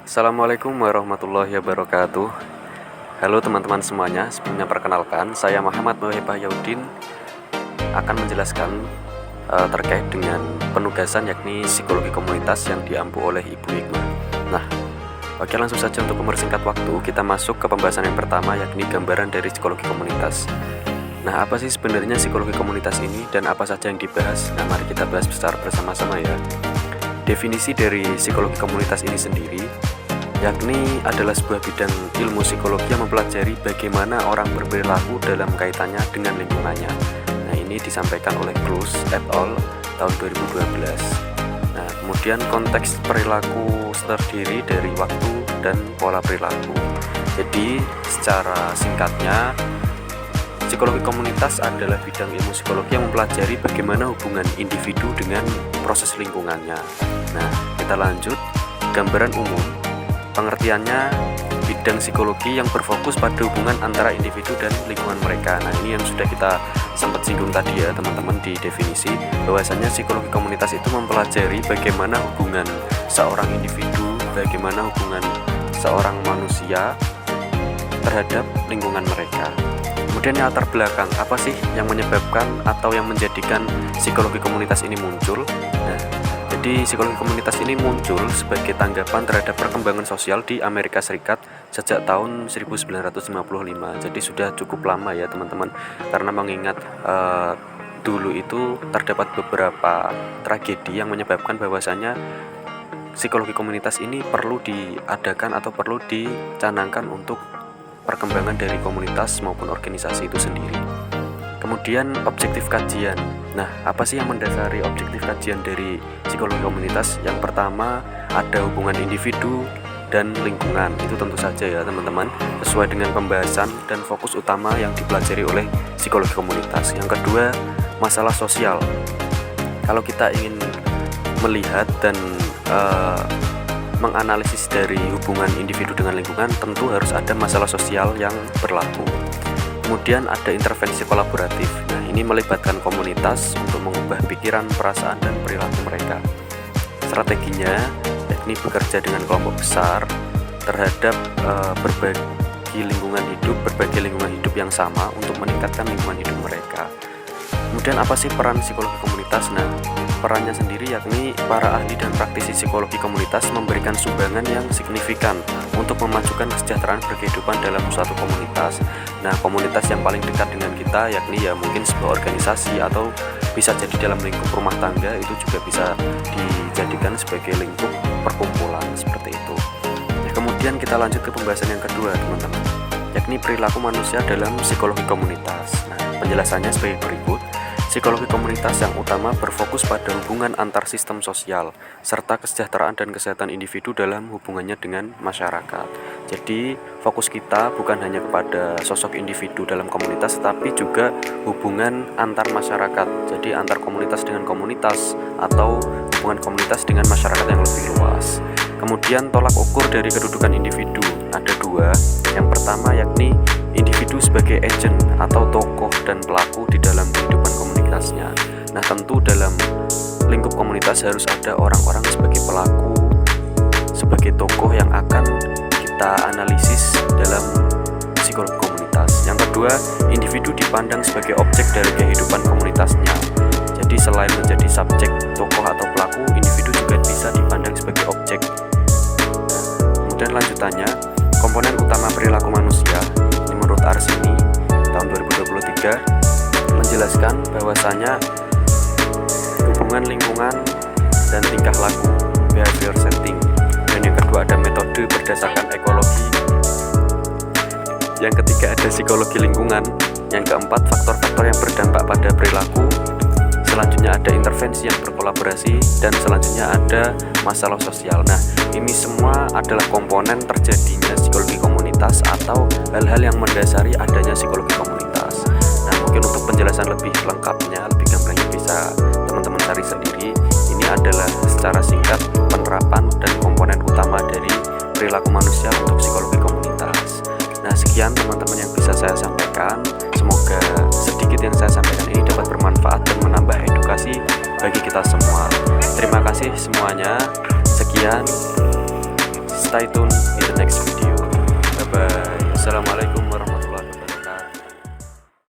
Assalamualaikum warahmatullahi wabarakatuh. Halo teman-teman semuanya, sebelumnya perkenalkan, saya Muhammad Mauhibah Yaudin akan menjelaskan terkait dengan penugasan yakni psikologi komunitas yang diampu oleh Ibu Hikmah. Nah, oke, langsung saja untuk mempersingkat waktu, kita masuk ke pembahasan yang pertama yakni gambaran dari psikologi komunitas. Nah, apa sih sebenarnya psikologi komunitas ini dan apa saja yang dibahas? Nah, mari kita bahas secara bersama-sama ya. Definisi dari psikologi komunitas ini sendiri yakni adalah sebuah bidang ilmu psikologi yang mempelajari bagaimana orang berperilaku dalam kaitannya dengan lingkungannya. Nah, ini disampaikan oleh Close et al. Tahun 2012. Nah, kemudian konteks perilaku terdiri dari waktu dan pola perilaku. Jadi, secara singkatnya, psikologi komunitas adalah bidang ilmu psikologi yang mempelajari bagaimana hubungan individu dengan proses lingkungannya. Nah, kita lanjut. Gambaran umum, pengertiannya bidang psikologi yang berfokus pada hubungan antara individu dan lingkungan mereka. Nah, ini yang sudah kita sempat singgung tadi ya teman-teman di definisi, bahwasanya psikologi komunitas itu mempelajari bagaimana hubungan seorang individu, bagaimana hubungan seorang manusia terhadap lingkungan mereka. Kemudian latar belakang, apa sih yang menyebabkan atau yang menjadikan psikologi komunitas ini muncul? Nah, jadi psikologi komunitas ini muncul sebagai tanggapan terhadap perkembangan sosial di Amerika Serikat sejak tahun 1955. Jadi sudah cukup lama ya teman-teman, karena mengingat dulu itu terdapat beberapa tragedi yang menyebabkan bahwasanya psikologi komunitas ini perlu diadakan atau perlu dicanangkan untuk perkembangan dari komunitas maupun organisasi itu sendiri. Kemudian objektif kajian. Nah, apa sih yang mendasari objektif kajian dari psikologi komunitas? Yang pertama, ada hubungan individu dan lingkungan. Itu tentu saja ya teman-teman, sesuai dengan pembahasan dan fokus utama yang dipelajari oleh psikologi komunitas. Yang kedua, masalah sosial. Kalau kita ingin melihat dan menganalisis dari hubungan individu dengan lingkungan, tentu harus ada masalah sosial yang berlaku. Kemudian ada intervensi kolaboratif. Nah, ini melibatkan komunitas untuk mengubah pikiran, perasaan, dan perilaku mereka. Strateginya yakni bekerja dengan kelompok besar terhadap berbagai lingkungan hidup yang sama untuk meningkatkan lingkungan hidup mereka. Kemudian apa sih peran psikologi komunitas? Nah, perannya sendiri yakni para ahli dan praktisi psikologi komunitas memberikan sumbangan yang signifikan untuk memajukan kesejahteraan berkehidupan dalam suatu komunitas. Nah, komunitas yang paling dekat dengan kita yakni ya mungkin sebuah organisasi atau bisa jadi dalam lingkup rumah tangga, itu juga bisa dijadikan sebagai lingkup perkumpulan seperti itu. Nah, kemudian kita lanjut ke pembahasan yang kedua teman-teman, yakni perilaku manusia dalam psikologi komunitas. Nah, penjelasannya sebagai berikut. Psikologi komunitas yang utama berfokus pada hubungan antar sistem sosial, serta kesejahteraan dan kesehatan individu dalam hubungannya dengan masyarakat. Jadi, fokus kita bukan hanya kepada sosok individu dalam komunitas, tetapi juga hubungan antar masyarakat. Jadi, antar komunitas dengan komunitas, atau hubungan komunitas dengan masyarakat yang lebih luas. Kemudian, tolak ukur dari kedudukan individu. Ada dua. Yang pertama yakni individu sebagai agent atau tokoh dan pelaku di dalam kehidupan komunitasnya. Nah, tentu dalam lingkup komunitas harus ada orang-orang sebagai pelaku, sebagai tokoh yang akan kita analisis dalam psikologi komunitas. Yang kedua, individu dipandang sebagai objek dari kehidupan komunitasnya. Jadi selain menjadi subjek, tokoh atau pelaku, individu juga bisa dipandang sebagai objek. Kemudian lanjutannya, komponen utama perilaku manusia. Ini menurut Arsini tahun 2023 menjelaskan bahwasanya hubungan lingkungan dan tingkah laku, behavior setting. Dan yang kedua ada metode berdasarkan ekologi. Yang ketiga ada psikologi lingkungan. Yang keempat faktor-faktor yang berdampak pada perilaku. Selanjutnya ada intervensi yang berkolaborasi, dan selanjutnya ada masalah sosial. Nah, ini semua adalah komponen terjadinya psikologi komunitas atau hal-hal yang mendasari adanya psikologi komunitas. Nah, mungkin untuk penjelasan lebih lengkapnya, lebih gamblangnya bisa teman-teman cari sendiri. Ini adalah secara singkat penerapan dan komponen utama dari perilaku manusia untuk psikologi komunitas. Nah, sekian teman-teman yang bisa saya sampaikan. Semoga sedikit yang saya sampaikan ini dapat bermanfaat dan menambah edukasi bagi kita semua. Terima kasih semuanya. Sekian. stay tune in the next video.